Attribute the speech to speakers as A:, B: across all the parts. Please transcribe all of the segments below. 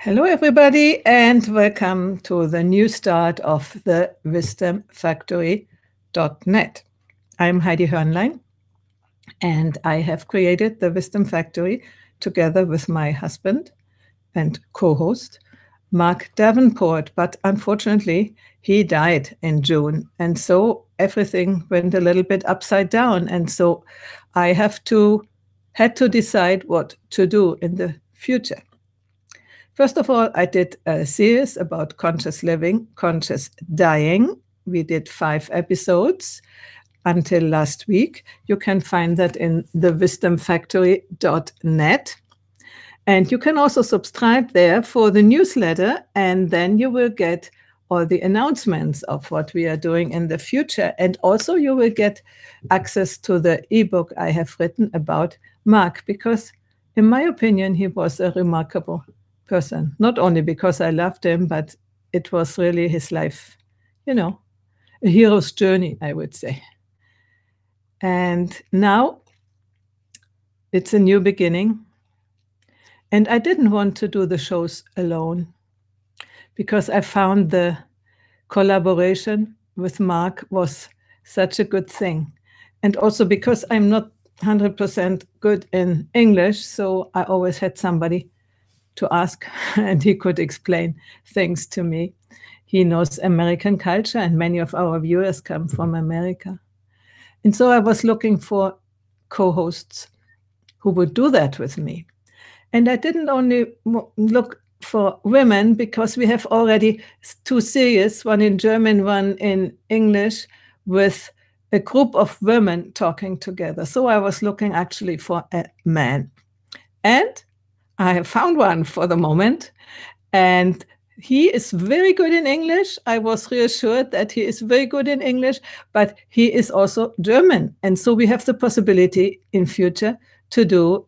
A: Hello, everybody, and welcome to the new start of the wisdomfactory.net. I'm Heidi Hörnlein, and I have created the Wisdom Factory together with my husband and co-host, Mark Davenport. But unfortunately, he died in June, and so everything went a little bit upside down. And so I had to decide what to do in the future. First of all, I did a series about conscious living, conscious dying. We did 5 episodes until last week. You can find that in thewisdomfactory.net. And you can also subscribe there for the newsletter, and then you will get all the announcements of what we are doing in the future. And also you will get access to the ebook I have written about Mark, because in my opinion, he was a remarkable person, not only because I loved him, but it was really his life, a hero's journey, I would say. And now it's a new beginning. And I didn't want to do the shows alone because I found the collaboration with Mark was such a good thing. And also because I'm not 100% good in English, so I always had somebody to ask, and he could explain things to me. He knows American culture, and many of our viewers come from America. And so I was looking for co-hosts who would do that with me. And I didn't only look for women, because we have already 2 series, one in German, one in English, with a group of women talking together. So I was looking actually for a man. And I have found one for the moment, and he is very good in English. I was reassured that he is very good in English, but he is also German. And so we have the possibility in future to do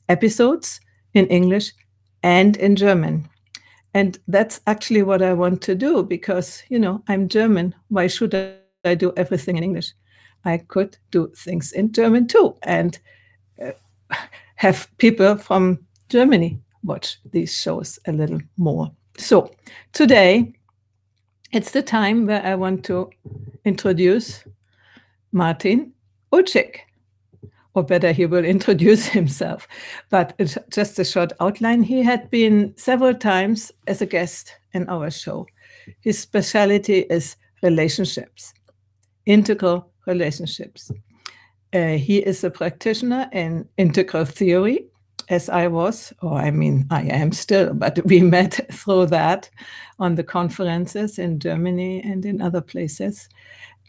A: episodes in English and in German. And that's actually what I want to do, because, I'm German. Why should I do everything in English? I could do things in German too, and have people from Germany watch these shows a little more. So today, it's the time where I want to introduce Martin Ucik, or better, he will introduce himself. But it's just a short outline. He had been several times as a guest in our show. His specialty is relationships, integral relationships. He is a practitioner in integral theory, as I was, I am still, but we met through that on the conferences in Germany and in other places.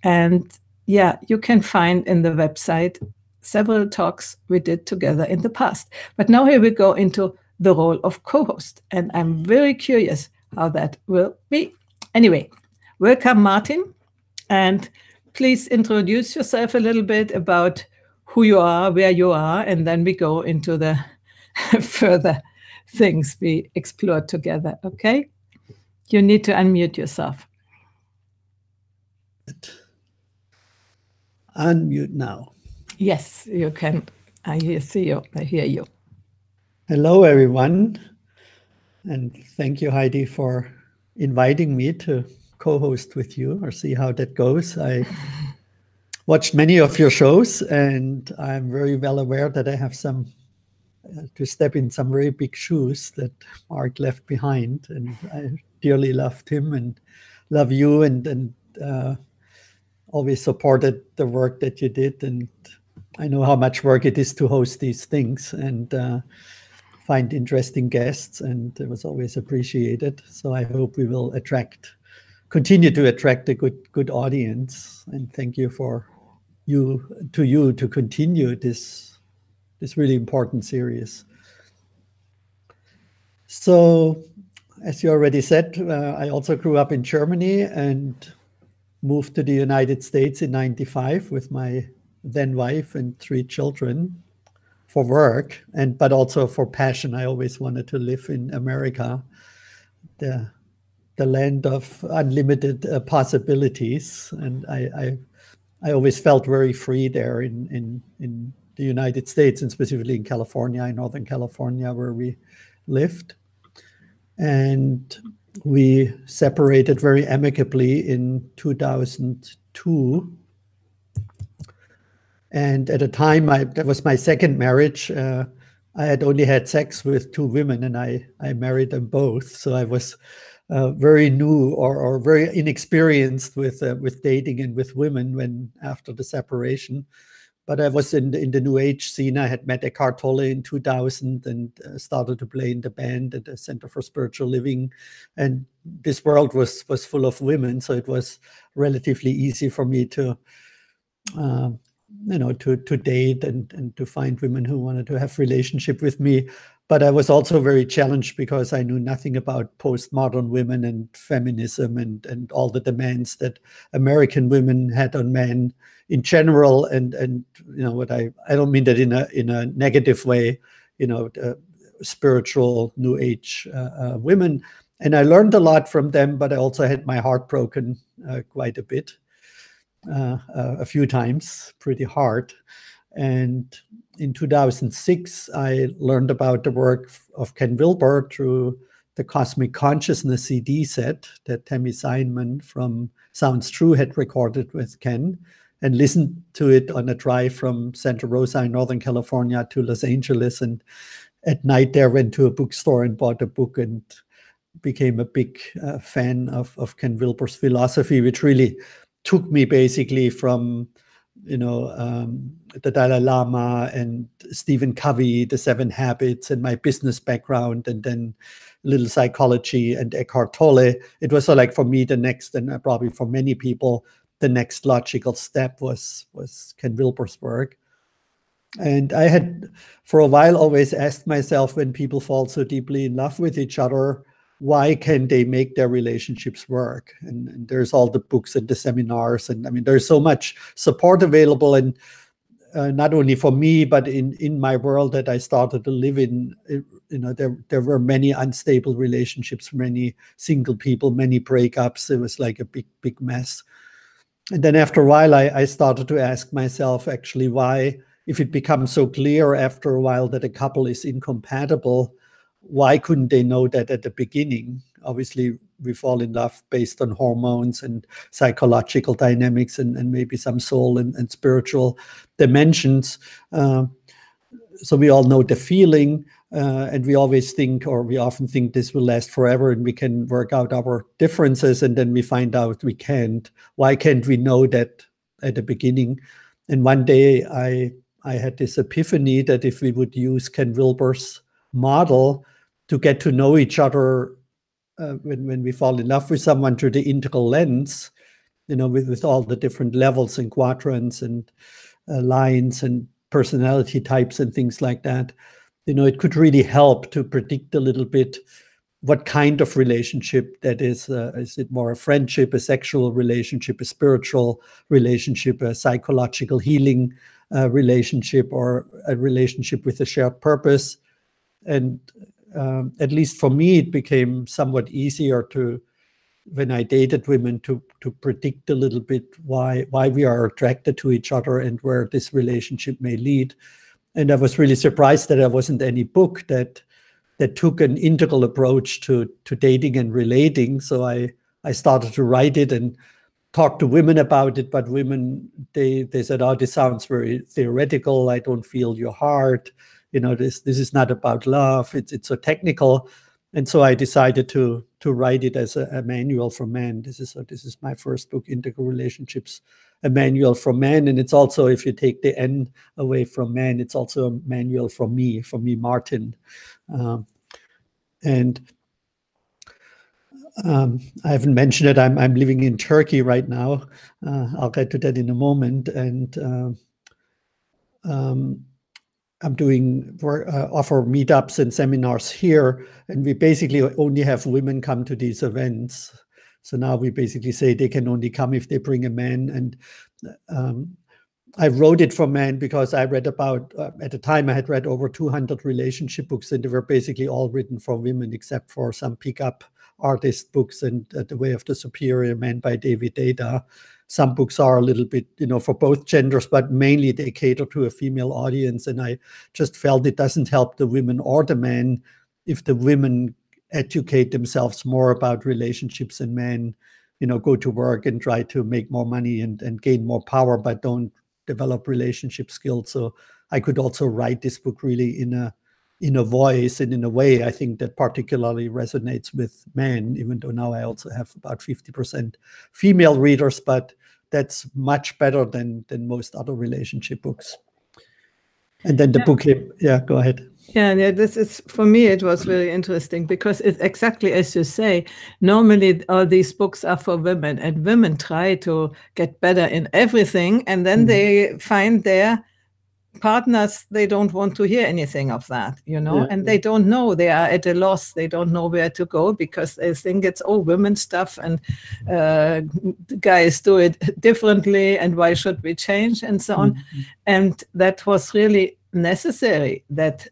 A: And yeah, you can find in the website several talks we did together in the past. But now here we go into the role of co-host, and I'm very curious how that will be. Anyway, welcome, Martin, and please introduce yourself a little bit about who you are, where you are, and then we go into the further things we explored together, okay? You need to unmute yourself.
B: Unmute now.
A: Yes, you can. I see you. I hear you.
B: Hello, everyone. And thank you, Heidi, for inviting me to co-host with you or see how that goes. I watched many of your shows, and I'm very well aware that I have to step in some very big shoes that Mark left behind. And I dearly loved him and love you, and always supported the work that you did. And I know how much work it is to host these things and find interesting guests, and it was always appreciated. So I hope we will continue to attract a good audience. And thank you to continue this really important series. So, as you already said, I also grew up in Germany and moved to the United States in '95 with my then wife and 3 children for work, but also for passion. I always wanted to live in America, the land of unlimited possibilities. And I always felt very free there in the United States, and specifically in California, in Northern California, where we lived. And we separated very amicably in 2002. And at the time, that was my second marriage. I had only had sex with two women, and I married them both. So I was very new or very inexperienced with dating and with women when after the separation. But I was in the New Age scene. I had met Eckhart Tolle in 2000 and started to play in the band at the Center for Spiritual Living. And this world was full of women, so it was relatively easy for me to to date and to find women who wanted to have relationship with me. But I was also very challenged because I knew nothing about postmodern women and feminism and all the demands that American women had on men in general. And what I don't mean that in a negative way, spiritual New Age women. And I learned a lot from them, but I also had my heart broken quite a bit. A few times, pretty hard. And in 2006, I learned about the work of Ken Wilber through the Cosmic Consciousness CD set that Tammy Steinman from Sounds True had recorded with Ken, and listened to it on a drive from Santa Rosa in Northern California to Los Angeles. And at night there, went to a bookstore and bought a book and became a big fan of Ken Wilber's philosophy, which really took me basically from, the Dalai Lama and Stephen Covey, the 7 Habits, and my business background, and then a little psychology and Eckhart Tolle. It was like for me the next, and probably for many people, the next logical step was Ken Wilber's work. And I had, for a while, always asked myself, when people fall so deeply in love with each other, why can they make their relationships work? And there's all the books and the seminars. And I mean, there's so much support available. And not only for me, but in my world that I started to live in, there were many unstable relationships, many single people, many breakups. It was like a big, big mess. And then after a while, I started to ask myself, actually, why, if it becomes so clear after a while that a couple is incompatible, why couldn't they know that at the beginning? Obviously, we fall in love based on hormones and psychological dynamics and maybe some soul and spiritual dimensions. So we all know the feeling, and we always think, or we often think, this will last forever and we can work out our differences, and then we find out we can't. Why can't we know that at the beginning? And one day I had this epiphany that if we would use Ken Wilber's model to get to know each other when we fall in love with someone through the integral lens, with all the different levels and quadrants and lines and personality types and things like that, it could really help to predict a little bit what kind of relationship that is. Is it more a friendship, a sexual relationship, a spiritual relationship, a psychological healing relationship, or a relationship with a shared purpose? And at least for me, it became somewhat easier when I dated women, to predict a little bit why we are attracted to each other and where this relationship may lead. And I was really surprised that there wasn't any book that took an integral approach to dating and relating. So I started to write it and talk to women about it, but women, they said, oh, this sounds very theoretical. I don't feel your heart. This is not about love. It's so technical. And so I decided to write it as a manual for men. This is my first book, Integral Relationships, a manual for men. And it's also, if you take the N away from man, it's also a manual for me, Martin. And I haven't mentioned it. I'm living in Turkey right now. I'll get to that in a moment. And I'm doing offer meetups and seminars here, and we basically only have women come to these events. So now we basically say they can only come if they bring a man. And I wrote it for men because I read about, at the time I had read over 200 relationship books, and they were basically all written for women, except for some pickup artist books and The Way of the Superior Man by David Deida. Some books are a little bit, for both genders, but mainly they cater to a female audience. And I just felt it doesn't help the women or the men if the women educate themselves more about relationships, and men, go to work and try to make more money and gain more power, but don't develop relationship skills. So I could also write this book really in a voice and in a way I think that particularly resonates with men, even though now I also have about 50% female readers, but that's much better than most other relationship books. And then the book, go ahead.
A: Yeah, this is, for me, it was very interesting because it's exactly as you say. Normally, all these books are for women, and women try to get better in everything, and then they find their partners, they don't want to hear anything of that, and they don't know, they are at a loss, they don't know where to go because they think it's all women stuff, and guys do it differently, and why should we change, and so on. And that was really necessary that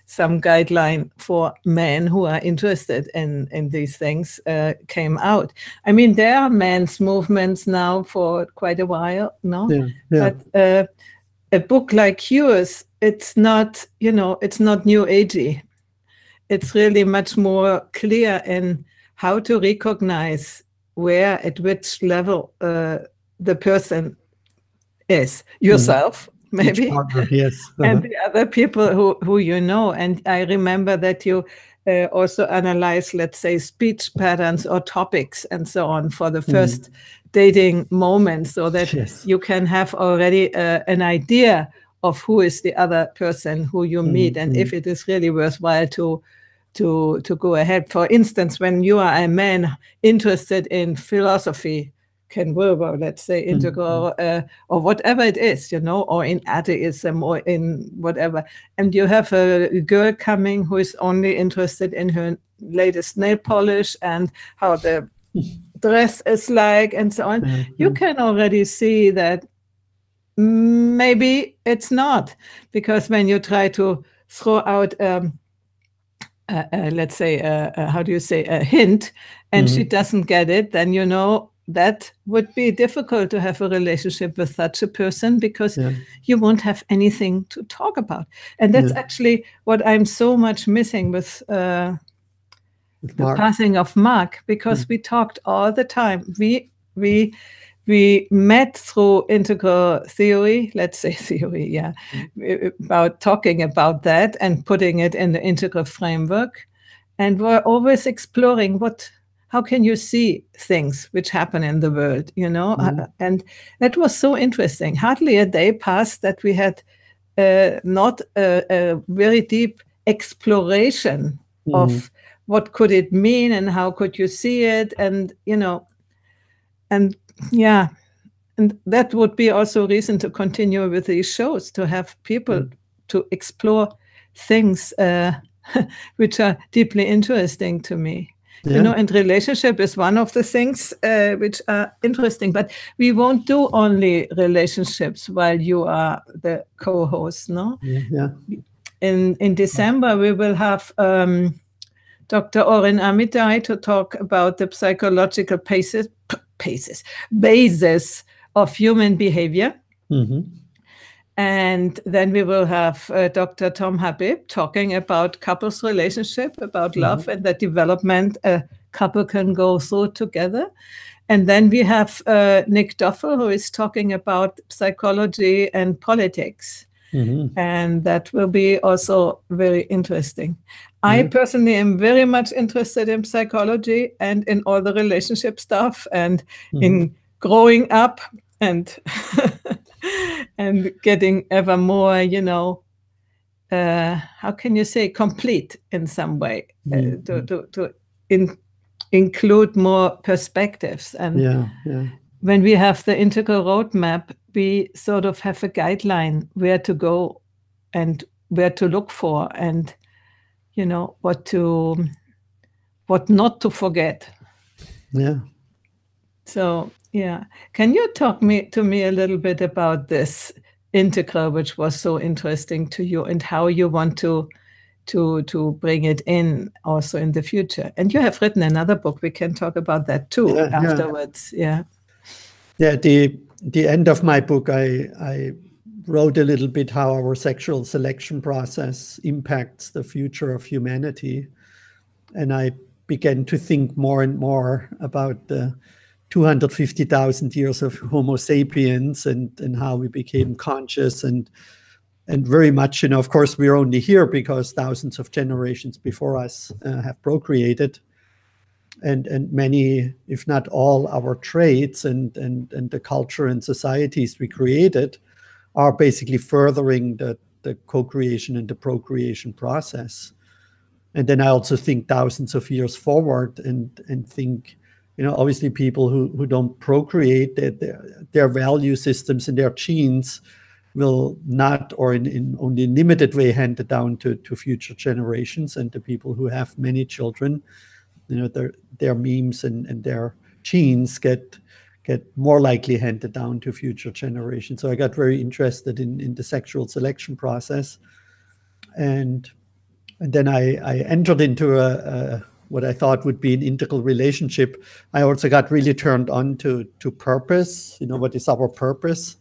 A: some guideline for men who are interested in these things came out. I mean, there are men's movements now for quite a while, but a book like yours, it's not, it's not new agey. It's really much more clear in how to recognize where, at which level the person is, yourself, maybe,
B: partner, yes.
A: and the other people who you know. And I remember that you also analyze, let's say, speech patterns or topics and so on for the first dating moment, so that you can have already an idea of who is the other person who you meet, and if it is really worthwhile to go ahead. For instance, when you are a man interested in philosophy, Ken Wilber, let's say, integral, or whatever it is, or in atheism, or in whatever, and you have a girl coming who is only interested in her latest nail polish and how the dress is like, and so on, you can already see that maybe it's not, because when you try to throw out let's say, how do you say, a hint, and she doesn't get it, then that would be difficult to have a relationship with such a person, because you won't have anything to talk about. And that's actually what I'm so much missing with the passing of Mark, because we talked all the time. We met through integral theory, let's say theory, about talking about that and putting it in the integral framework. And we're always exploring how can you see things which happen in the world, and that was so interesting. Hardly a day passed that we had not a very deep exploration of what could it mean and how could you see it, and and that would be also a reason to continue with these shows, to have people to explore things which are deeply interesting to me. And relationship is one of the things which are interesting, but we won't do only relationships while you are the co-host, no? In December, we will have Dr. Oren Amitai to talk about the psychological basis of human behavior. And then we will have Dr. Tom Habib talking about couples relationship, about love and the development a couple can go through together. And then we have Nick Doffel, who is talking about psychology and politics. And that will be also very interesting. I personally am very much interested in psychology and in all the relationship stuff and in growing up and and getting ever more, how can you say, complete in some way, to include more perspectives. And when we have the integral roadmap, we sort of have a guideline where to go and where to look for, and what not to forget. So can you talk to me a little bit about this integral, which was so interesting to you, and how you want to bring it in also in the future? And you have written another book. We can talk about that too afterwards.
B: The end of my book, I wrote a little bit how our sexual selection process impacts the future of humanity. And I began to think more and more about the 250,000 years of Homo sapiens and how we became conscious and very much, of course, we're only here because thousands of generations before us have procreated. And many, if not all, our traits and the culture and societies we created are basically furthering the co-creation and the procreation process. And then I also think thousands of years forward and think, obviously people who don't procreate, their value systems and their genes will not, or in only limited way, hand it down to future generations. And the people who have many children, their memes and their genes get more likely handed down to future generations. So I got very interested in the sexual selection process, and then I entered into what I thought would be an integral relationship. I also got really turned on to purpose. What is our purpose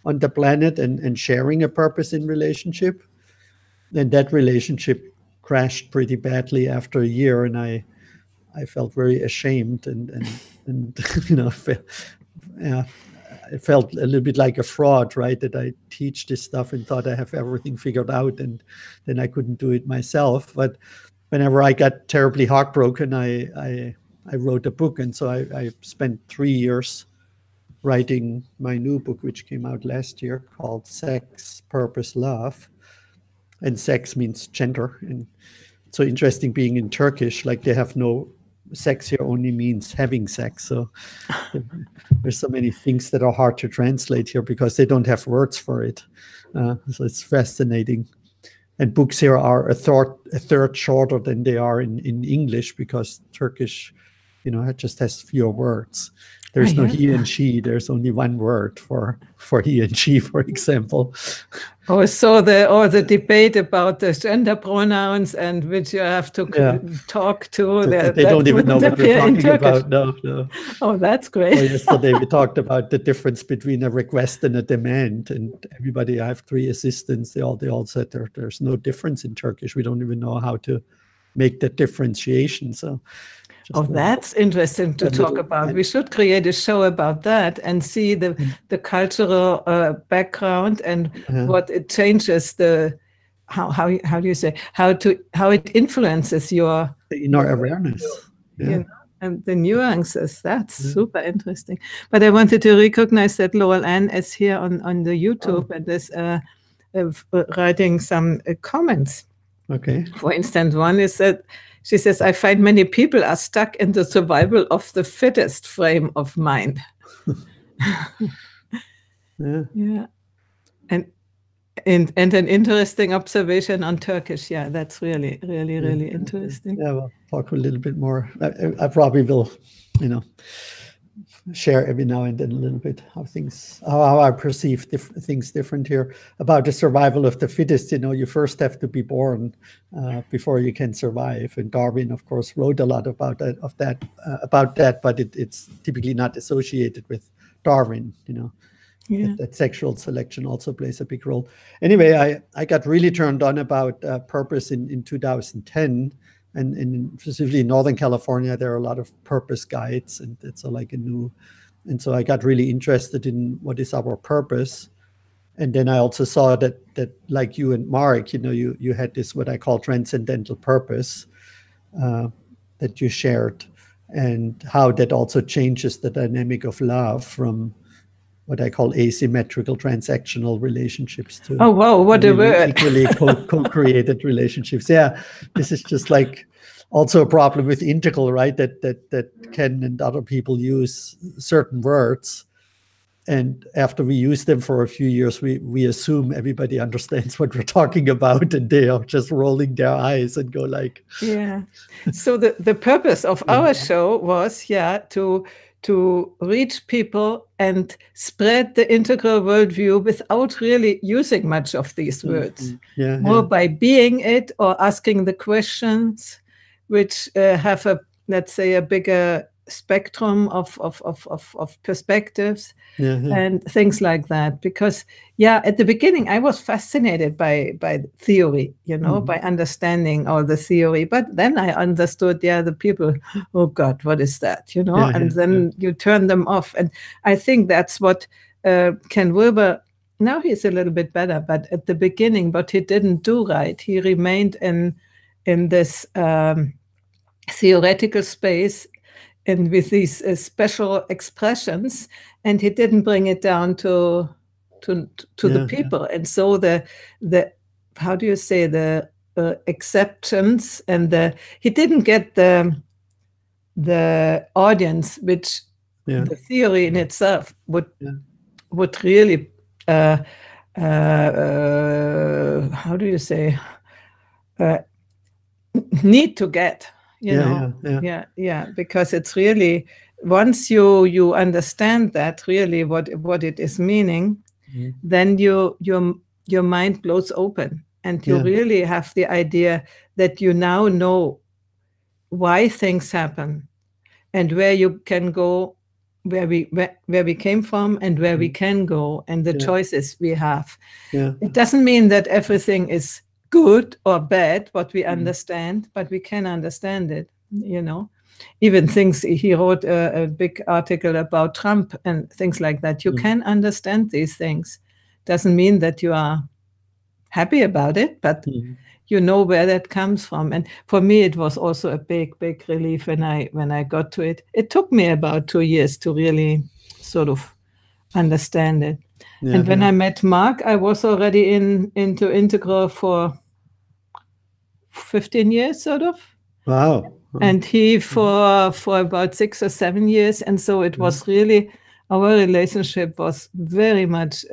B: on the planet, and sharing a purpose in relationship. And that relationship crashed pretty badly after a year, and I felt very ashamed and I felt a little bit like a fraud, right? That I teach this stuff and thought I have everything figured out, and then I couldn't do it myself. But whenever I got terribly heartbroken, I wrote a book, and so I spent 3 years writing my new book, which came out last year, called Sex, Purpose, Love. And sex means gender. And it's so interesting being in Turkish, like they have no sex here, only means having sex. So there's so many things that are hard to translate here because they don't have words for it. So it's fascinating. And books here are a third shorter than they are in English, because Turkish, it just has fewer words. There's no he and she. There's only one word for he and she, for example.
A: So the debate about the gender pronouns and which you have to talk to.
B: They don't even know what we're talking about. No.
A: Oh, that's great.
B: Yesterday we talked about the difference between a request and a demand, and everybody. I have 3 assistants. They all said there's no difference in Turkish. We don't even know how to make that differentiation. So.
A: That's interesting to talk about. We should create a show about that and see the cultural background and what it changes, how do you say, how it influences your
B: inner awareness.
A: And the nuances. That's super interesting. But I wanted to recognize that Laurel Ann is here on the YouTube and is writing some comments.
B: Okay.
A: For instance, one is that she says, I find many people are stuck in the survival of the fittest frame of mind. Yeah. And an interesting observation on Turkish. Yeah, that's really interesting.
B: Yeah, we'll talk a little bit more. I probably will, share every now and then a little bit how I perceive things different here. About the survival of the fittest, you first have to be born before you can survive. And Darwin, of course, wrote a lot about that, but it's typically not associated with Darwin. That sexual selection also plays a big role. Anyway, I got really turned on about purpose in 2010. And specifically in Northern California, there are a lot of purpose guides, and it's and so I got really interested in what is our purpose. And then I also saw that like you and Mark, you had this, what I call transcendental purpose that you shared, and how that also changes the dynamic of love from what I call asymmetrical transactional relationships to
A: what a word.
B: Equally co-created relationships. Yeah, this is just like also a problem with integral, right? That Ken and other people use certain words, and after we use them for a few years, we assume everybody understands what we're talking about, and they are just rolling their eyes and go like,
A: yeah. So the purpose of our show was to reach people and spread the integral worldview without really using much of these words. More by being it or asking the questions which have let's say, a bigger spectrum of perspectives
B: Yeah, yeah.
A: and things like that. Because, yeah, at the beginning, I was fascinated by theory, by understanding all the theory. But then I understood, the people, oh God, what is that,
B: Yeah,
A: And
B: yeah,
A: then you turn them off. And I think that's what Ken Wilber, now he's a little bit better, but at the beginning, what he didn't do right, he remained in this theoretical space and with these special expressions, and he didn't bring it down to the people. And so the how do you say, the acceptance and he didn't get the audience, which the theory in itself would really how do you say, need to get, because it's really, once you understand that really what it is meaning, then your mind blows open, and you really have the idea that you now know why things happen and where you can go, where we came from and where we can go, and the choices we have. It doesn't mean that everything is good or bad, what we understand, but we can understand it, Even things, he wrote a big article about Trump and things like that. You can understand these things. Doesn't mean that you are happy about it, but you know where that comes from. And for me, it was also a big relief when I got to it. It took me about 2 years to really sort of understand it. And when I met Mark, I was already into integral for 15 years, sort of.
B: Wow.
A: And he for about 6 or 7 years. And so it was really, our relationship was very much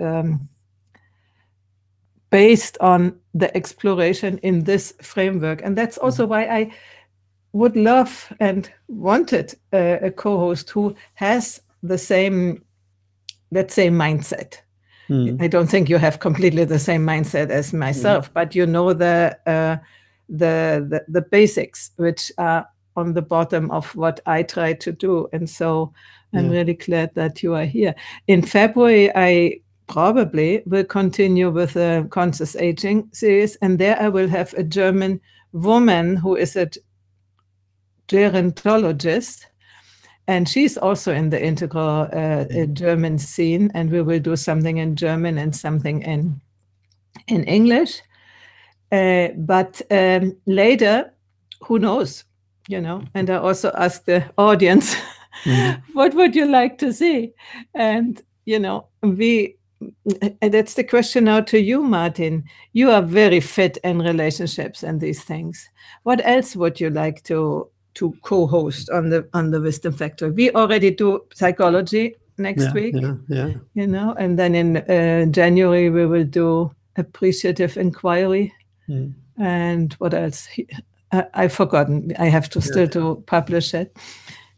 A: based on the exploration in this framework. And that's also why I would love and wanted a co-host who has the same, let's say, mindset. I don't think you have completely the same mindset as myself, but you know the basics, which are on the bottom of what I try to do. And so I'm really glad that you are here. In February, I probably will continue with the conscious aging series, and there I will have a German woman who is a gerontologist, and she's also in the integral German scene, and we will do something in German and something in English. But later, who knows, And I also asked the audience, what would you like to see? And, that's the question now to you, Martin. You are very fit in relationships and these things. What else would you like to co-host on the Wisdom Factory? We already do psychology next week, and then in January we will do appreciative inquiry. And what else? I've forgotten. I have to still to publish it.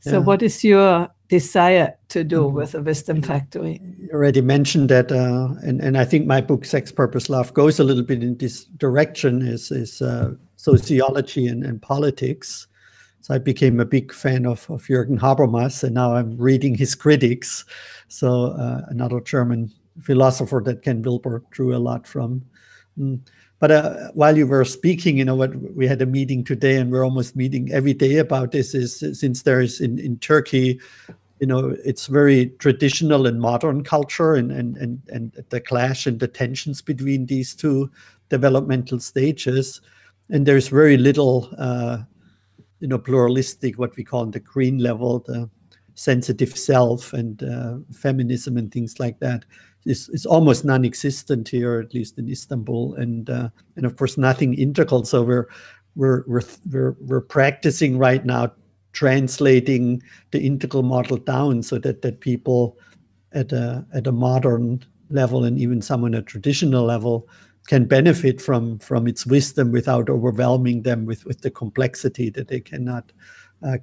A: So what is your desire to do with the Wisdom Factory?
B: You already mentioned that, and I think my book, Sex, Purpose, Love, goes a little bit in this direction, is sociology and politics. So I became a big fan of Jürgen Habermas, and now I'm reading his critics. So another German philosopher that Ken Wilber drew a lot from. But while you were speaking, what we had a meeting today, and we're almost meeting every day about this, is since there is in Turkey, it's very traditional and modern culture, and the clash and the tensions between these two developmental stages. And there's very little, pluralistic, what we call the green level, the sensitive self and feminism and things like that. Is almost non-existent here, at least in Istanbul, and of course nothing integral. So we're practicing right now, translating the integral model down so that people at a modern level and even some on a traditional level can benefit from its wisdom without overwhelming them with the complexity that they cannot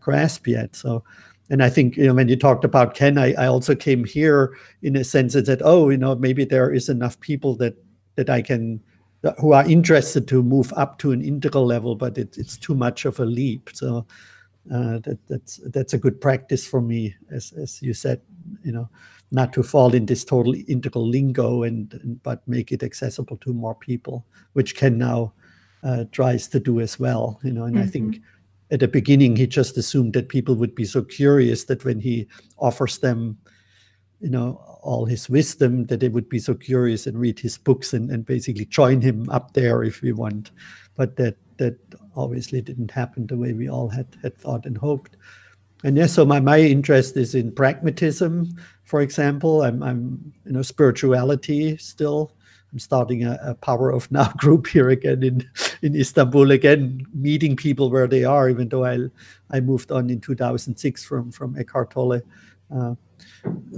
B: grasp yet. So. And I think, when you talked about Ken, I also came here in a sense that said, maybe there is enough people that I can, who are interested to move up to an integral level, but it's too much of a leap. So That's a good practice for me, as you said, not to fall in this total integral lingo, but make it accessible to more people, which Ken now tries to do as well. And I think at the beginning he just assumed that people would be so curious that when he offers them, all his wisdom, that they would be so curious and read his books and basically join him up there if we want. But that obviously didn't happen the way we all had thought and hoped. And yes, so my interest is in pragmatism, for example. I'm spirituality still. I'm starting a Power of Now group here again in Istanbul, again meeting people where they are, even though I moved on in 2006 from Eckhart Tolle.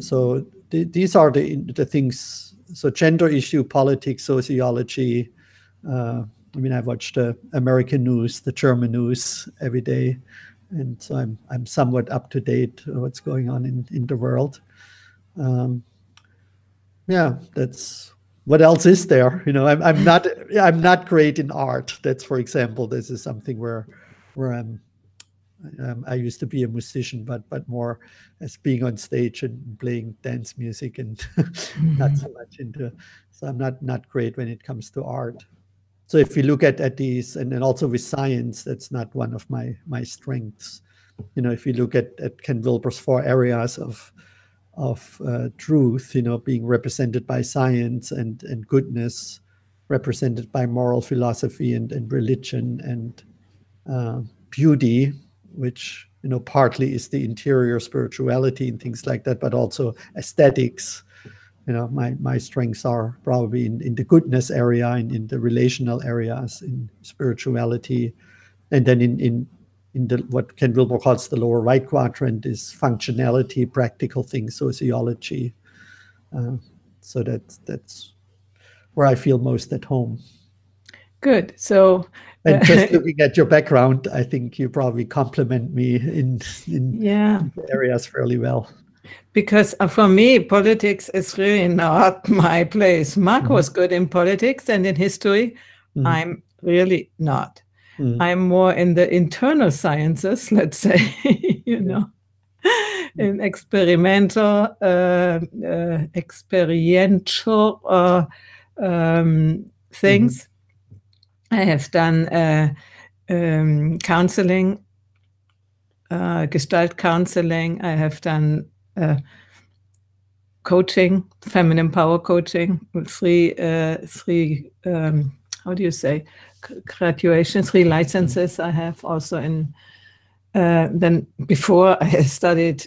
B: So these are the things. So gender issue, politics, sociology. I watch the American news, the German news every day, and so I'm somewhat up to date what's going on in the world. That's what else is there. I'm not great in art. That's, for example, this is something where I used to be a musician, but more as being on stage and playing dance music, and not so much into. So I'm not great when it comes to art. So if you look at these, and then also with science, that's not one of my strengths. If you look at Ken Wilber's 4 areas of truth, being represented by science and goodness, represented by moral philosophy and religion and beauty, which partly is the interior spirituality and things like that, but also aesthetics. My strengths are probably in the goodness area, in the relational areas, in spirituality, and then in the what Ken Wilber calls the lower right quadrant is functionality, practical things, sociology. So that's where I feel most at home.
A: Good. So,
B: and just looking at your background, I think you probably complement me in areas fairly well.
A: Because for me, politics is really not my place. Mark was good in politics and in history. I'm really not. I'm more in the internal sciences, let's say, in experiential things. I have done counseling, Gestalt counseling. I have done coaching, feminine power coaching, three how do you say, graduations, 3 licenses I have also in. Then before I studied,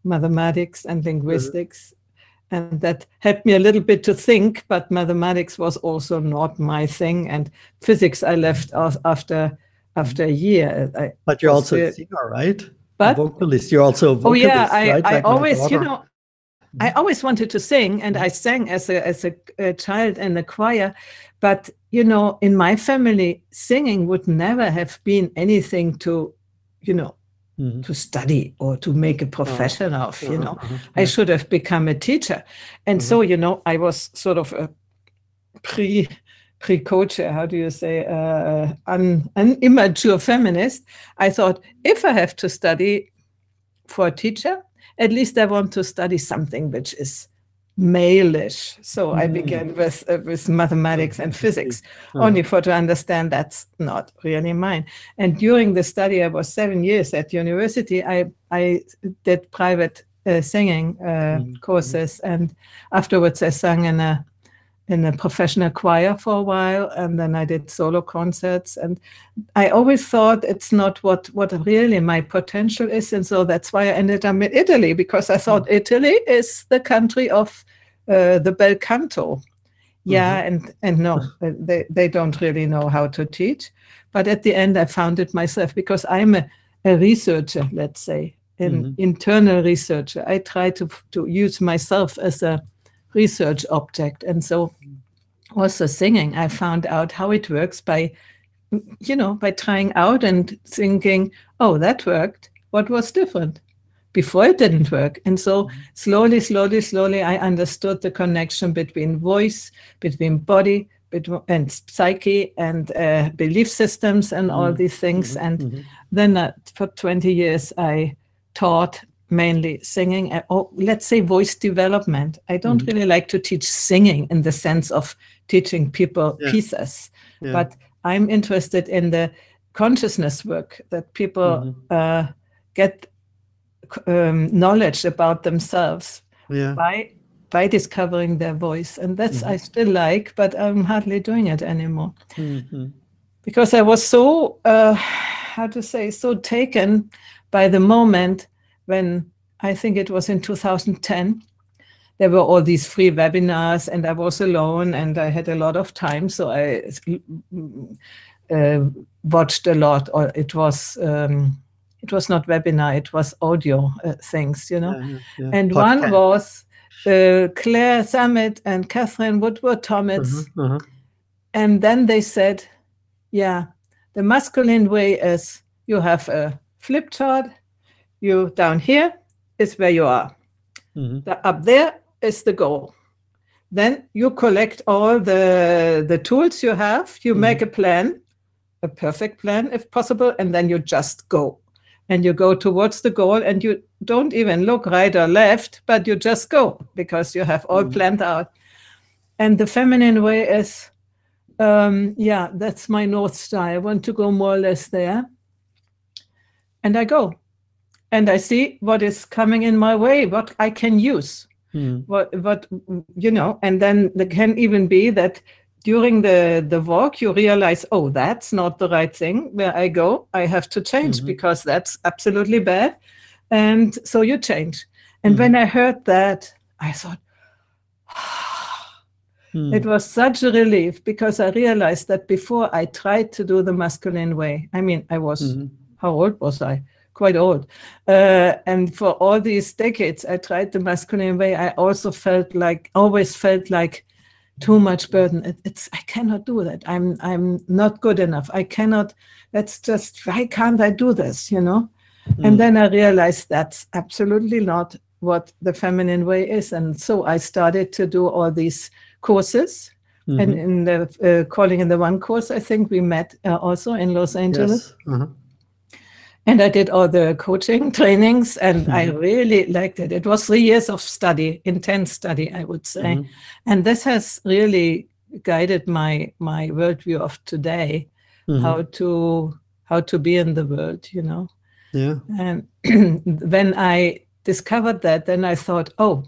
A: mathematics and linguistics, and that helped me a little bit to think, but mathematics was also not my thing, and physics I left after a year.
B: But you're also a singer, right? But a vocalist. You're also a vocalist, right?
A: I always, I always wanted to sing, and I sang as a child in the choir. But in my family, singing would never have been anything to, to study or to make a profession of. I should have become a teacher, and so I was sort of a pre-coacher, how do you say, an immature feminist. I thought, if I have to study for a teacher, at least I want to study something which is male-ish. So I began with mathematics and physics, only to understand that's not really mine. And during the study, I was 7 years at university. I did private singing courses, and afterwards I sang in a professional choir for a while, and then I did solo concerts. And I always thought it's not what really my potential is, and so that's why I ended up in Italy, because I thought Italy is the country of the bel canto. And no, they don't really know how to teach. But at the end, I found it myself, because I'm a researcher, let's say, an internal researcher. I try to use myself as a research object. And so also singing, I found out how it works by trying out and thinking, oh, that worked. What was different? Before it didn't work. And so slowly, I understood the connection between voice, between body, and psyche and belief systems and all these things. And then for 20 years, I taught mainly singing, or let's say voice development. I don't really like to teach singing in the sense of teaching people pieces, but I'm interested in the consciousness work, that people get knowledge about themselves by discovering their voice. And that's I still like, but I'm hardly doing it anymore. Because I was so, so taken by the moment when, I think it was in 2010, there were all these free webinars and I was alone and I had a lot of time. So I watched a lot, or it was not webinar, it was audio things, you know. And podcast. One was Claire Summit and Catherine Woodward-Thomas. And then they said, yeah, the masculine way is you have a flip chart, you down here is where you are. Up there is the goal. Then you collect all the tools you have, you make a plan, a perfect plan if possible, and then you just go. And you go towards the goal and you don't even look right or left, but you just go because you have all planned out. And the feminine way is, that's my North Star. I want to go more or less there. And I go. And I see what is coming in my way, what I can use. What you know, and then there can even be that during the walk, you realize, oh, that's not the right thing. Where I go, I have to change because that's absolutely bad. And so you change. And when I heard that, I thought, it was such a relief, because I realized that before I tried to do the masculine way. I mean, I was, how old was I? Quite old. And for all these decades, I tried the masculine way. I also always felt like too much burden. I cannot do that. I'm not good enough. I cannot, why can't I do this, you know? And then I realized that's absolutely not what the feminine way is. And so I started to do all these courses. And in the Calling in the One course, I think we met also in Los Angeles.
B: Yes.
A: And I did all the coaching trainings, and I really liked it. It was 3 years of study, intense study, I would say. And this has really guided my worldview of today, how to be in the world, you know.
B: Yeah.
A: And when I discovered that, then I thought, oh,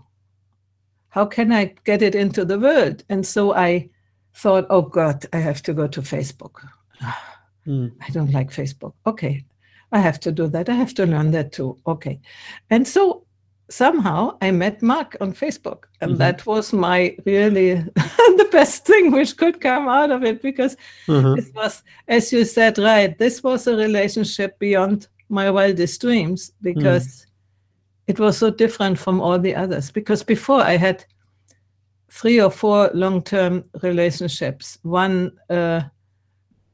A: how can I get it into the world? And so I thought, oh God, I have to go to Facebook. I don't like Facebook. Okay. I have to do that. I have to learn that too. Okay. And so somehow I met Mark on Facebook. And that was my really the best thing which could come out of it, because this was, as you said, right, this was a relationship beyond my wildest dreams, because it was so different from all the others. Because before I had 3 or 4 long-term relationships, one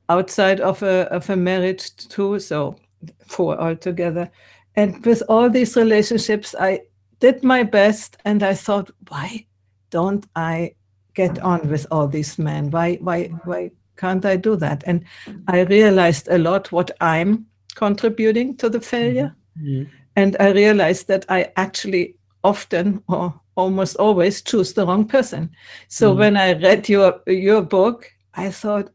A: outside of a marriage too, so 4 altogether. And with all these relationships, I did my best, and I thought, why don't I get on with all these men? Why can't I do that? And I realized a lot what I'm contributing to the failure. And I realized that I actually often, or almost always, choose the wrong person. So when I read your book, I thought,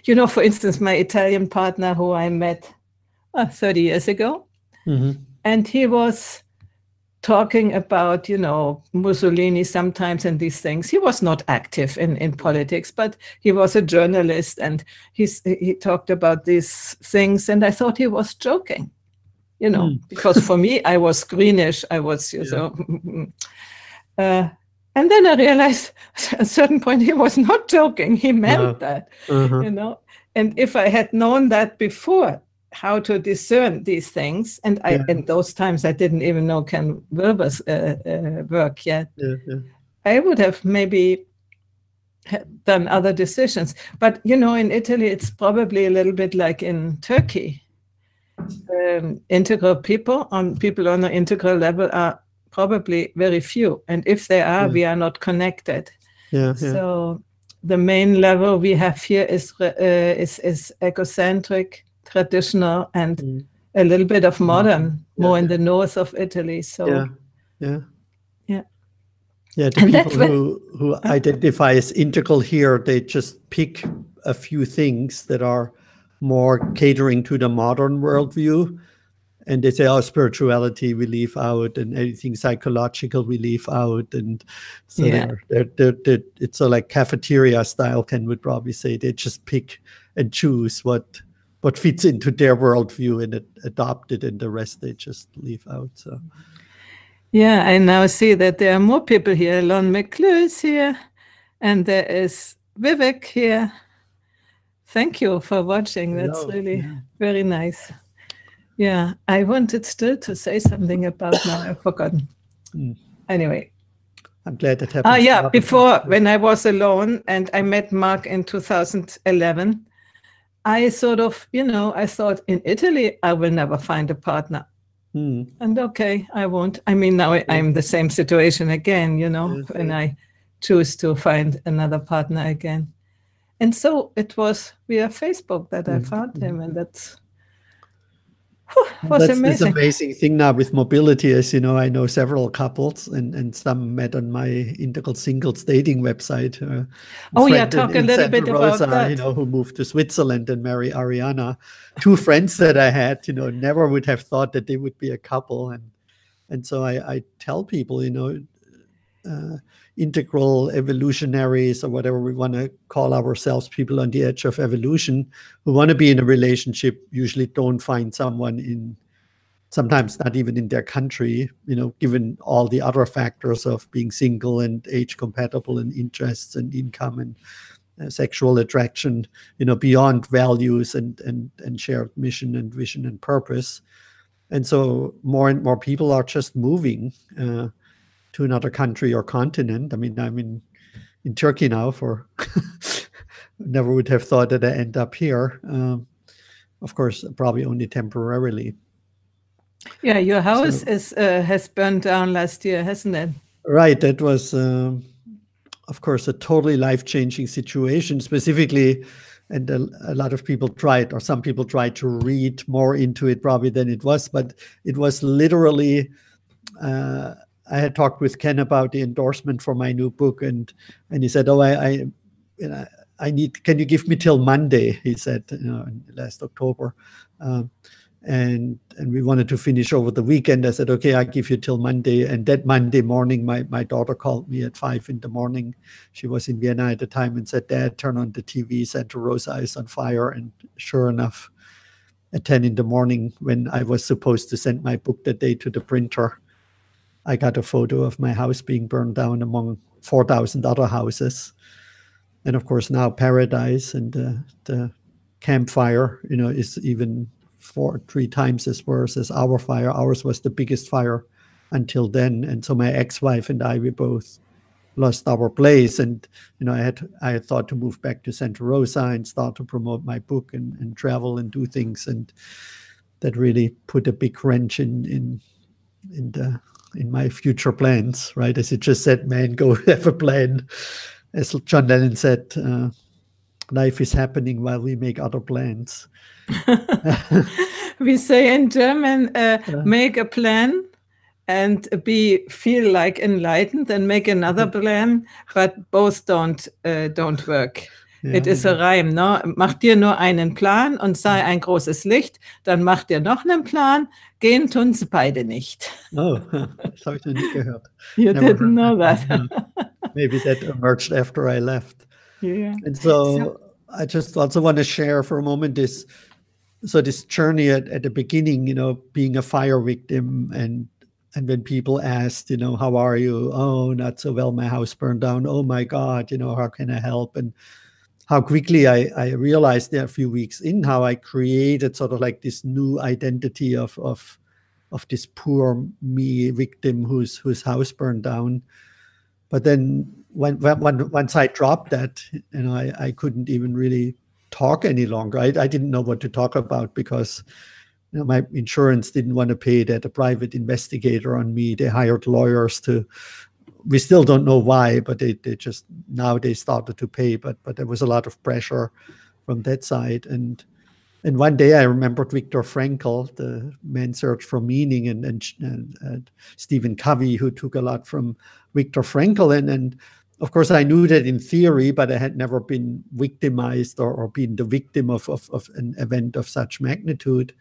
A: you know, for instance, my Italian partner who I met 30 years ago, and he was talking about, you know, Mussolini sometimes and these things. He was not active in politics, but he was a journalist, and he talked about these things, and I thought he was joking, you know, because for me, I was greenish. I was, and then I realized at a certain point he was not joking. He meant that, you know. And if I had known that before, how to discern these things, and in those times I didn't even know Ken Wilber's work yet, I would have maybe done other decisions. But, you know, in Italy, it's probably a little bit like in Turkey. Integral people on the integral level are probably very few, and if they are, we are not connected. So the main level we have here is egocentric, traditional, and a little bit of modern, more in the north of Italy. So
B: yeah.
A: Yeah,
B: the people who identify as integral here, they just pick a few things that are more catering to the modern worldview. And they say, oh, spirituality we leave out, and anything psychological we leave out. And so they're it's so like cafeteria style, Ken would probably say. They just pick and choose what fits into their worldview and adopt it, and the rest they just leave out. So
A: yeah, I now see that there are more people here. Lon McClure is here, and there is Vivek here. Thank you for watching. That's really very nice. Yeah, I wanted still to say something about now. I've forgotten. Anyway.
B: I'm glad that happened.
A: Yeah, before, when I was alone and I met Mark in 2011, I sort of, I thought in Italy, I will never find a partner. And okay, I won't. I mean, now I'm the same situation again, when I choose to find another partner again. And so it was via Facebook that I found him, and that's amazing.
B: This amazing thing now with mobility. As you know, I know several couples, and some met on my Integral Singles dating website.
A: Talk a little bit about that.
B: Who moved to Switzerland and married Ariana. Two friends that I had, never would have thought that they would be a couple. And so I tell people, integral evolutionaries, or whatever we want to call ourselves, people on the edge of evolution who want to be in a relationship, usually don't find someone sometimes not even in their country, given all the other factors of being single and age compatible and interests and income and sexual attraction, beyond values and shared mission and vision and purpose. And so more and more people are just moving to another country or continent. I mean, I'm in Turkey now for never would have thought that I end up here. Of course, probably only temporarily.
A: Yeah, your house has burned down last year, hasn't it?
B: Right. That was, of course, a totally life-changing situation, specifically, and a lot of people tried, or some people tried to read more into it probably than it was, but it was literally... I had talked with Ken about the endorsement for my new book, and he said, "Oh, I need. Can you give me till Monday?" He said, last October, and we wanted to finish over the weekend. I said, "Okay, I give you till Monday." And that Monday morning, my daughter called me at 5 a.m. She was in Vienna at the time and said, "Dad, turn on the TV. Santa Rosa is on fire." And sure enough, at 10 a.m, when I was supposed to send my book that day to the printer, I got a photo of my house being burned down among 4,000 other houses. And of course, now paradise and the campfire, is even 3 times as worse as our fire. Ours was the biggest fire until then. And so my ex-wife and I, we both lost our place. And, I had thought to move back to Santa Rosa and start to promote my book and travel and do things. And that really put a big wrench in my future plans, right? As you just said, man, go have a plan. As John Lennon said, life is happening while we make other plans.
A: We say in German, make a plan and feel like enlightened, and make another plan, but both don't work. Ja, it is a rhyme, no? Mach dir nur einen Plan und sei ein großes Licht, dann mach dir noch einen Plan, gehen tun sie beide nicht.
B: Oh, das habe ich noch nie gehört.
A: You didn't know that.
B: Maybe that emerged after I left.
A: Yeah.
B: And so I just also want to share for a moment this journey at the beginning, being a fire victim, and when people asked, how are you? Oh, not so well, my house burned down. Oh my God, how can I help? And how quickly I realized there a few weeks in how I created sort of like this new identity of this poor me victim whose house burned down. But then once I dropped that, I couldn't even really talk any longer. I didn't know what to talk about because my insurance didn't want to pay that a private investigator on me. They hired lawyers to we still don't know why, but they just, now they started to pay, but there was a lot of pressure from that side. And one day I remembered Viktor Frankl, the Man's Search for Meaning, and Stephen Covey, who took a lot from Viktor Frankl. And of course, I knew that in theory, but I had never been victimized or been the victim of an event of such magnitude.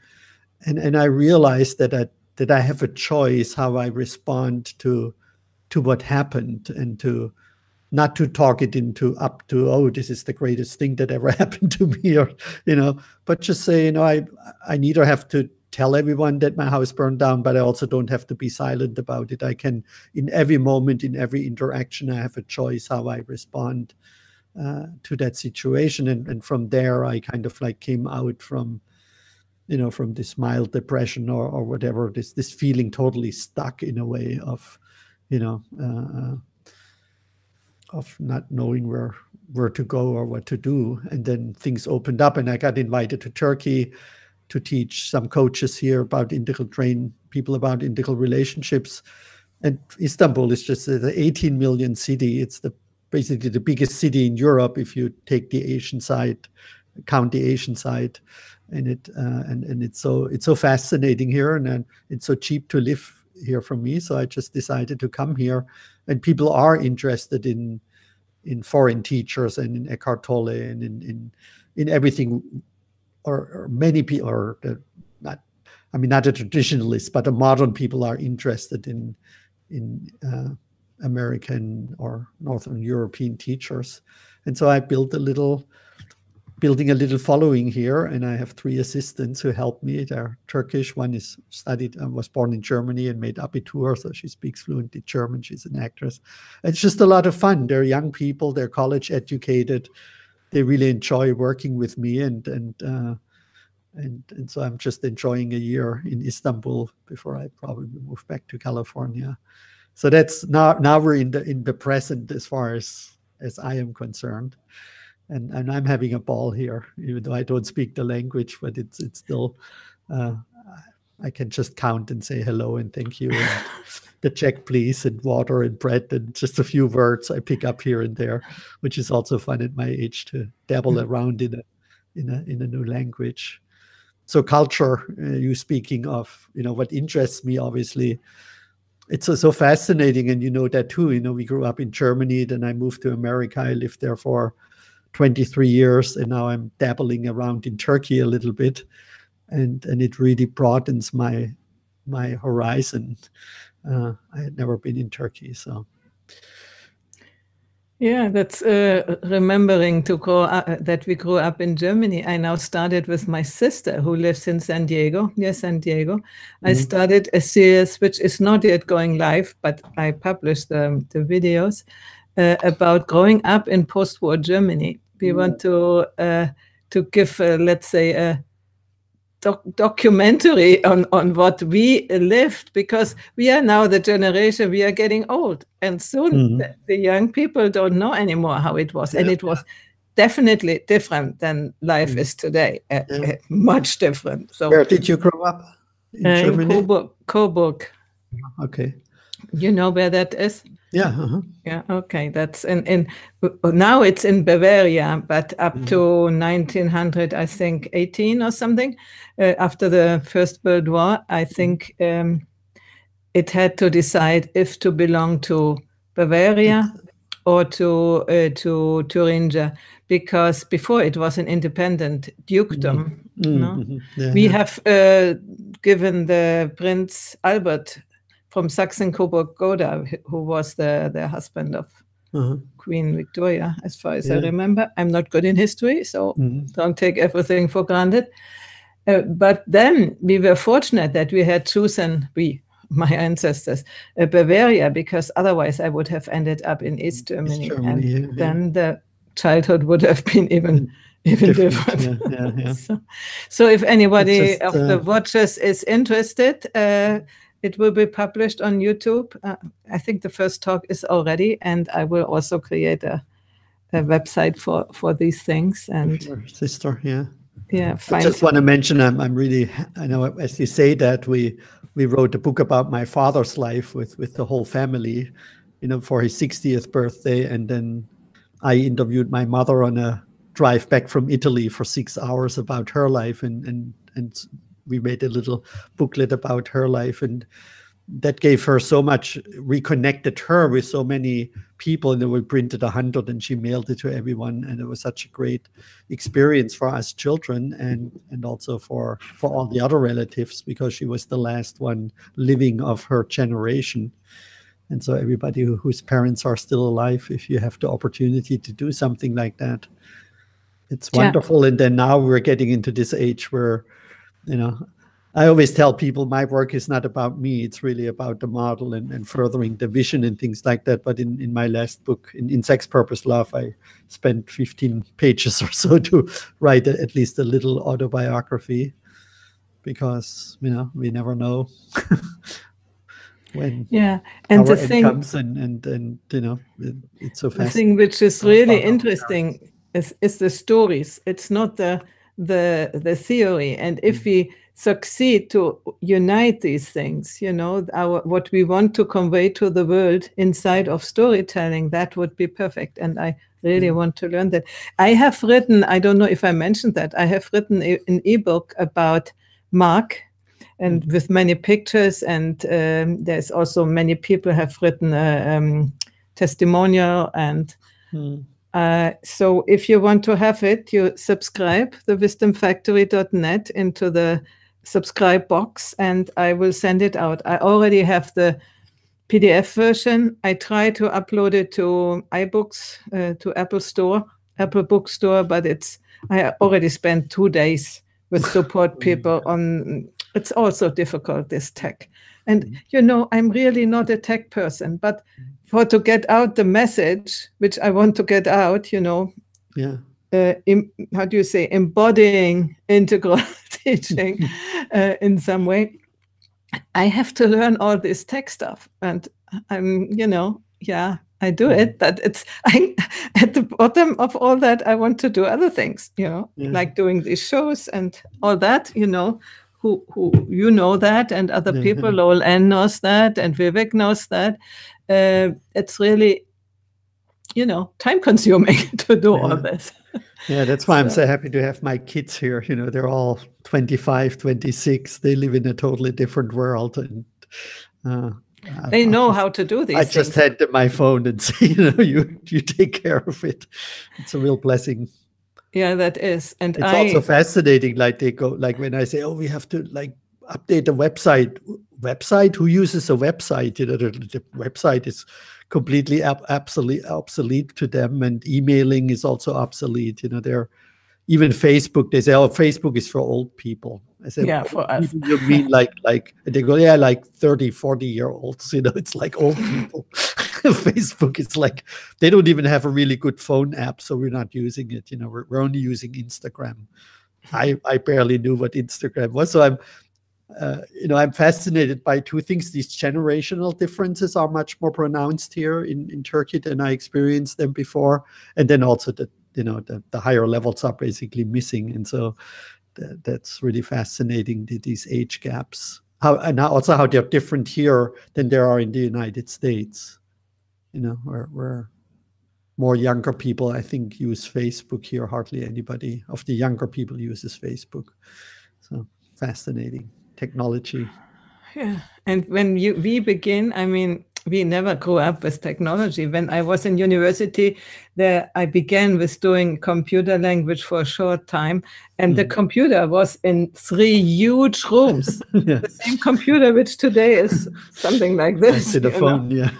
B: And I realized that I have a choice how I respond to what happened, and to not to talk it into up to, oh, this is the greatest thing that ever happened to me, or, but just say, I neither have to tell everyone that my house burned down, but I also don't have to be silent about it. I can, in every moment, in every interaction, I have a choice how I respond to that situation. And from there, I kind of like came out from, from this mild depression or whatever, this feeling totally stuck in a way of, of not knowing where to go or what to do. And then things opened up, and I got invited to Turkey to teach some coaches here train people about integral relationships. And Istanbul is just the 18 million city. It's basically the biggest city in Europe if you take the Asian side, count the Asian side. And it's so fascinating here, and it's so cheap to live here for me. So I just decided to come here, and people are interested in foreign teachers and in Eckhart Tolle and in everything, or many people are not the traditionalists, but the modern people are interested in American or Northern European teachers. And so I building a little following here, and I have 3 assistants who help me. They're Turkish. One was born in Germany and made Abitur, so she speaks fluently German. She's an actress. It's just a lot of fun. They're young people. They're college educated. They really enjoy working with me, and so I'm just enjoying a year in Istanbul before I probably move back to California. So that's now we're in the present as far as I am concerned. And I'm having a ball here, even though I don't speak the language, but it's still, I can just count and say hello and thank you, and the check please, and water and bread, and just a few words I pick up here and there, which is also fun at my age to dabble around in a new language. So culture, you speaking of, what interests me, obviously, it's so fascinating, and you know that too. We grew up in Germany, then I moved to America. I lived there for 23 years, and now I'm dabbling around in Turkey a little bit, and it really broadens my horizon. I had never been in Turkey, so.
A: Yeah, that's remembering that we grew up in Germany. I now started with my sister, who lives in San Diego, near San Diego. Mm-hmm. I started a series which is not yet going live, but I published the videos about growing up in post-war Germany. We want to give, let's say, a documentary on what we lived, because we are now the generation, we are getting old, and soon the young people don't know anymore how it was. And it was definitely different than life is today, much different. So
B: where did you grow up? In Germany?
A: In Coburg.
B: Okay.
A: You know where that is?
B: Yeah. Uh-huh.
A: Yeah. Okay. That's in now it's in Bavaria, but up to 1900, I think 18 or something, after the First World War, I think it had to decide if to belong to Bavaria or to Thuringia, because before it was an independent dukedom. We have given the Prince Albert from Saxon-Coburg-Gotha, who was the husband of Queen Victoria, as far as I remember. I'm not good in history, so don't take everything for granted. But then we were fortunate that we had chosen, my ancestors, Bavaria, because otherwise I would have ended up in East Germany. Then the childhood would have been even different. So if anybody of the watchers is interested, it will be published on YouTube. I think the first talk is already, and I will also create a website for these things. And
B: your sister,
A: I
B: just want to mention, I'm really, I know as you say that we wrote a book about my father's life with the whole family, for his 60th birthday. And then I interviewed my mother on a drive back from Italy for 6 hours about her life. And we made a little booklet about her life. And that gave her so much, reconnected her with so many people, and then we printed 100 and she mailed it to everyone. And it was such a great experience for us children and also for all the other relatives, because she was the last one living of her generation. And so everybody whose parents are still alive, if you have the opportunity to do something like that, it's wonderful. And then now we're getting into this age where, I always tell people my work is not about me. It's really about the model and furthering the vision and things like that. But in my last book, in Sex, Purpose, Love, I spent 15 pages or so to write at least a little autobiography, because, we never know when
A: and
B: our
A: the
B: end
A: thing
B: comes, and it's so fast.
A: The thing which is really interesting is the stories. It's not the theory. And if we succeed to unite these things, what we want to convey to the world inside of storytelling, that would be perfect. And I really want to learn that. I have written, I don't know if I mentioned that, I have written an ebook about Mark, and with many pictures. And there's also many people have written testimonial. And so if you want to have it, you subscribe thewisdomfactory.net into the subscribe box, and I will send it out. I already have the PDF version. I try to upload it to iBooks, to Apple Bookstore, but I already spent 2 days with support people on. It's also difficult, this tech. And, I'm really not a tech person, but to get out the message, which I want to get out, how do you say, embodying integral teaching in some way, I have to learn all this tech stuff. And I'm, I do it, but I'm at the bottom of all that. I want to do other things, like doing these shows and all that, who that, and other people, Lowell Ann knows that, and Vivek knows that. It's really, time consuming to do all this.
B: Yeah, that's why I'm so happy to have my kids here. They're all 25, 26. They live in a totally different world. And
A: they know how to do these things.
B: I just hand them my phone and say, you take care of it. It's a real blessing.
A: Yeah, that is. And
B: it's also fascinating. Like they go, like when I say, we have to update the website. Who uses a website? The website is completely obsolete to them, and emailing is also obsolete. They're even Facebook. They say, Facebook is for old people. I say,
A: for us.
B: You mean like and they go, like 30, 40-year-olds. It's like old people. Facebook is like, they don't even have a really good phone app, so we're not using it. We're only using Instagram. I barely knew what Instagram was, so I'm fascinated by two things. These generational differences are much more pronounced here in Turkey than I experienced them before, and then also the higher levels are basically missing, and so that's really fascinating. These age gaps, how they're different here than there are in the United States. Where more younger people, I think, use Facebook here. Hardly anybody of the younger people uses Facebook. So fascinating technology.
A: Yeah, and when we begin, we never grew up with technology. When I was in university, I began with doing computer language for a short time, and the computer was in 3 huge rooms. The same computer, which today is something like this.
B: The phone,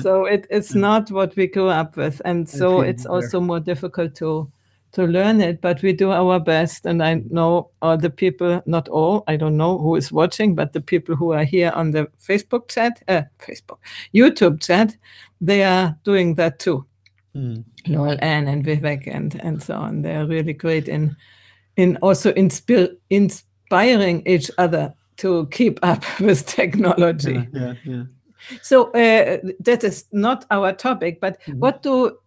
A: So it's not what we grew up with, and so it's also more difficult to learn it, but we do our best. And I know all the people, not all, I don't know who is watching, but the people who are here on the YouTube chat, they are doing that too. Lowell Ann and Vivek and so on. They are really great in also inspiring each other to keep up with technology. So that is not our topic, but what do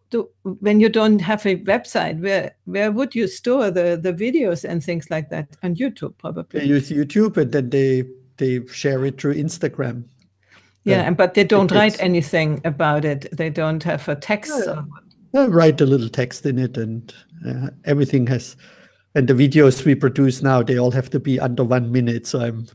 A: when you don't have a website, where would you store the videos and things like that? On YouTube, probably.
B: They use YouTube, and then they share it through Instagram.
A: Yeah, but they don't write
B: kids.
A: anything about it. They don't have a text.
B: I write a little text in it, and everything has. And the videos we produce now, they all have to be under 1 minute. So I'm,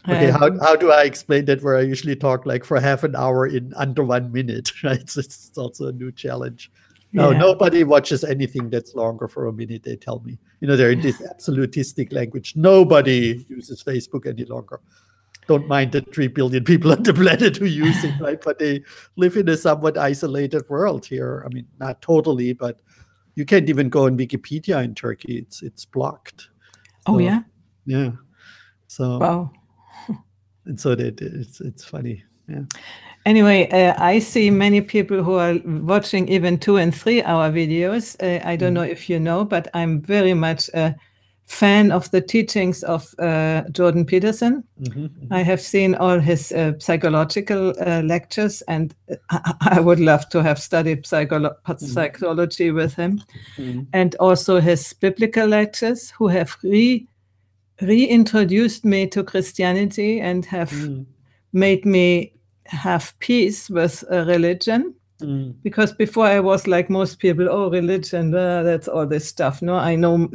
B: okay. How do I explain that? Where I usually talk like for half an hour in under 1 minute, right? So it's also a new challenge. No, nobody watches anything that's longer for a minute. They tell me, they're in this absolutistic language. Nobody uses Facebook any longer. Don't mind the 3 billion people on the planet who use it, right? But they live in a somewhat isolated world here. I mean, not totally, but you can't even go on Wikipedia in Turkey. It's blocked.
A: Oh, yeah?
B: Yeah. So,
A: wow.
B: And so it's funny. Yeah.
A: Anyway, I see many people who are watching even 2 and 3 hour videos. I don't know if you know, but I'm very much a fan of the teachings of Jordan Peterson. I have seen all his psychological lectures, and I would love to have studied psychology with him. And also his biblical lectures, who have reintroduced me to Christianity and have made me have peace with religion. Because before I was like most people, religion, that's all this stuff. No, I know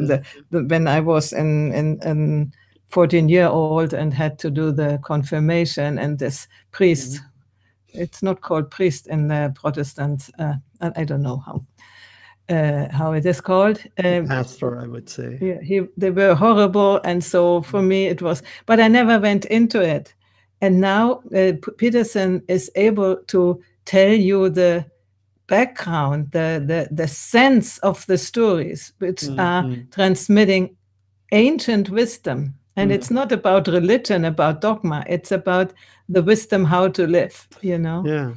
A: when I was in 14-year-old and had to do the confirmation, and this priest, it's not called priest in the Protestant, I don't know how it is called.
B: Pastor, I would say.
A: Yeah, they were horrible, and so for me it was, but I never went into it. And now Peterson is able to tell you the background, the sense of the stories, which are transmitting ancient wisdom. And it's not about religion, about dogma. It's about the wisdom how to live,
B: Yeah.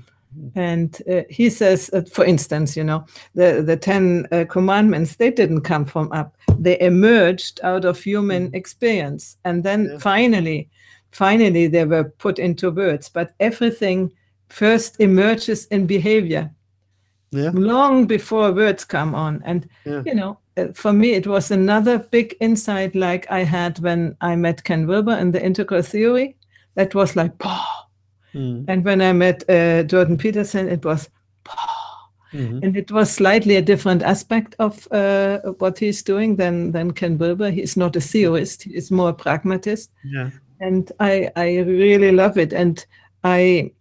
A: And he says, for instance, the 10 commandments, they didn't come from up. They emerged out of human experience. And then finally, they were put into words. But everything first emerges in behavior. Long before words come on. And, for me, it was another big insight like I had when I met Ken Wilber in the integral theory. That was like, and when I met Jordan Peterson, it was, and it was slightly a different aspect of what he's doing than Ken Wilber. He's not a theorist. He's more a pragmatist.
B: Yeah.
A: And I really love it. And I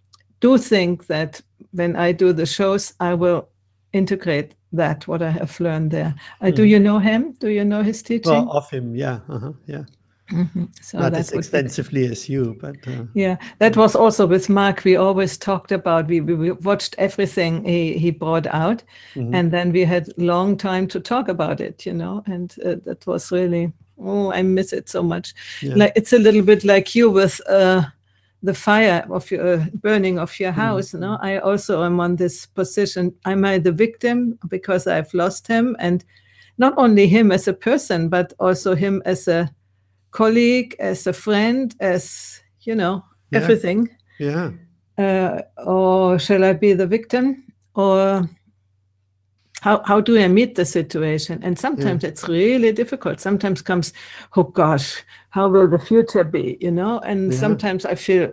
A: do think that when I do the shows, I will integrate that, what I have learned there. Do you know him? Do you know his teaching?
B: Well, of him, yeah. Yeah.
A: So
B: not as extensively as you, but
A: that was also with Mark. We always talked about, we watched everything he brought out, and then we had long time to talk about it, and that was really, I miss it so much. Like it's a little bit like you with the fire of your burning of your house. I also am on this position. Am I the victim because I've lost him, and not only him as a person, but also him as a colleague, as a friend, as everything.
B: Yeah.
A: Or shall I be the victim? Or how do I meet the situation? And sometimes it's really difficult. Sometimes comes, oh gosh, how will the future be? And sometimes I feel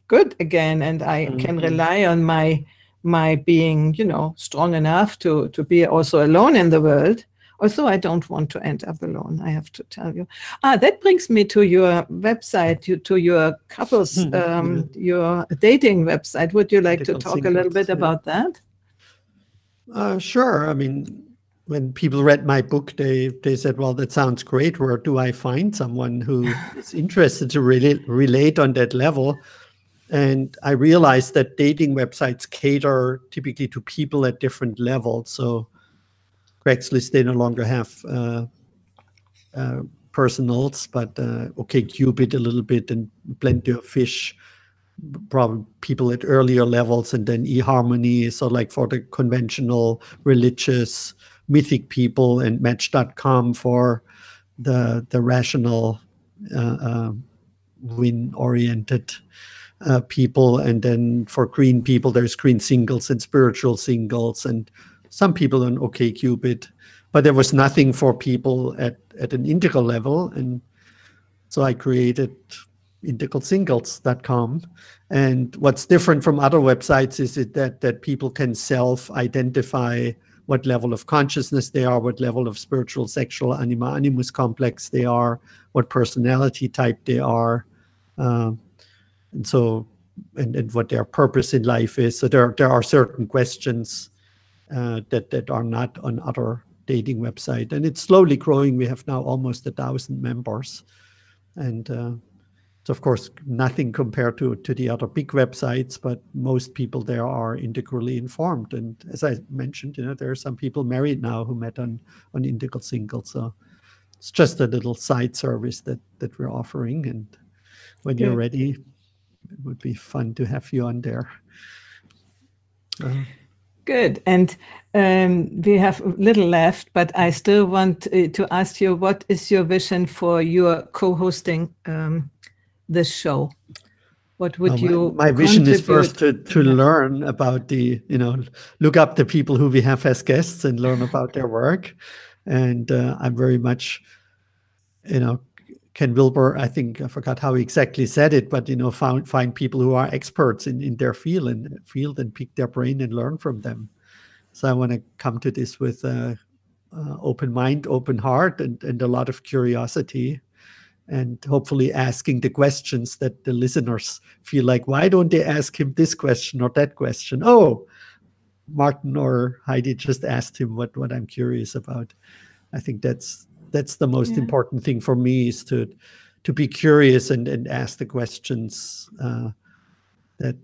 A: good again, and I can rely on my being, strong enough to be also alone in the world. Also, I don't want to end up alone, I have to tell you. That brings me to your website, to your couples, your dating website. Would you like to talk a little bit about that?
B: Sure. I mean, when people read my book, they said, well, that sounds great. Where do I find someone who is interested to relate on that level? And I realized that dating websites cater typically to people at different levels. So Craigslist, they no longer have personals, but OkCupid a little bit, and Plenty of Fish, probably people at earlier levels, and then eHarmony, so like for the conventional religious mythic people, and Match.com for the rational win-oriented people. And then for green people, there's green singles and spiritual singles, and some people on OkCupid, but there was nothing for people at an integral level. And so I created, integralsingles.com. And what's different from other websites is that people can self-identify what level of consciousness they are, what level of spiritual, sexual, anima animus complex they are, what personality type they are, and what their purpose in life is. So there are certain questions that are not on other dating website, and it's slowly growing. We have now almost 1,000 members, and it's of course nothing compared to the other big websites, but most people there are integrally informed. And as I mentioned, there are some people married now who met on Integral Singles. So it's just a little side service that we're offering. And when you're ready, it would be fun to have you on there.
A: Good. And we have little left, but I still want to ask you, what is your vision for your co-hosting this show? What would you
B: my vision is first to learn about look up the people who we have as guests and learn about their work. And I'm very much, Ken Wilber, I think, I forgot how he exactly said it, but find people who are experts in their field and pick their brain and learn from them. So I want to come to this with open mind, open heart, and a lot of curiosity, and hopefully asking the questions that the listeners feel like, why don't they ask him this question or that question? Oh, Martin or Heidi just asked him what I'm curious about. I think that's the most important thing for me, is to be curious and ask the questions that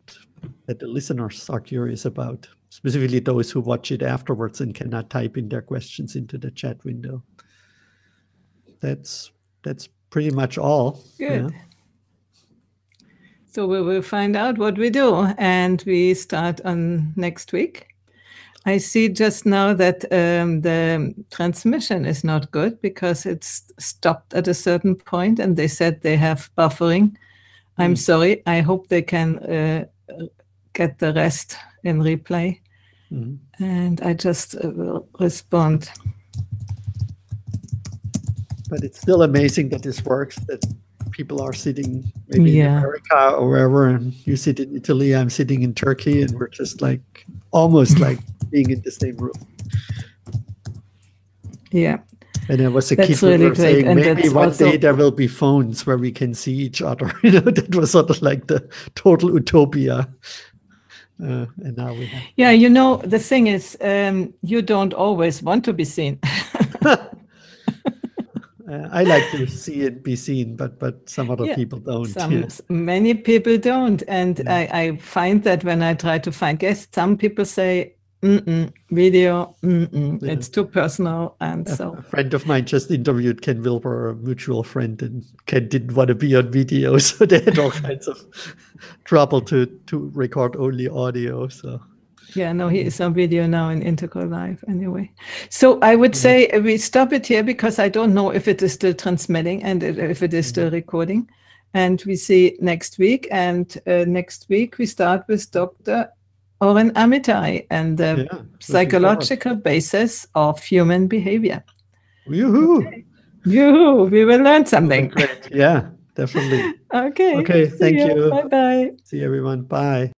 B: the listeners are curious about, specifically those who watch it afterwards and cannot type in their questions into the chat window. That's pretty much all.
A: Good. Yeah. So we will find out what we do, and we start on next week. I see just now that the transmission is not good because it's stopped at a certain point, and they said they have buffering. I'm sorry. I hope they can get the rest in replay. And I just will respond.
B: But it's still amazing that this works, that people are sitting maybe in America or wherever, and you sit in Italy, I'm sitting in Turkey, and we're just like almost like being in the same room.
A: Yeah.
B: And there was a kid who was saying, and maybe one day there will be phones where we can see each other. That was sort of like the total utopia. And now we have.
A: Yeah, the thing is, you don't always want to be seen.
B: I like to see and be seen, but some other people don't.
A: Many people don't. And I find that when I try to find guests, some people say, video, it's too personal. And
B: a friend of mine just interviewed Ken Wilber, a mutual friend, and Ken didn't want to be on video, so they had all kinds of trouble to record only audio. So
A: yeah, no, he is on video now in Integral Live anyway. So I would say we stop it here, because I don't know if it is still transmitting and if it is still recording. And we see next week. And next week we start with Dr. Oren Amitai and the psychological basis of human behavior.
B: Yoo-hoo!
A: Okay. Yoo-hoo! We will learn something.
B: Great. Yeah, definitely.
A: Okay.
B: Okay, thank you.
A: Bye-bye.
B: See you, everyone. Bye.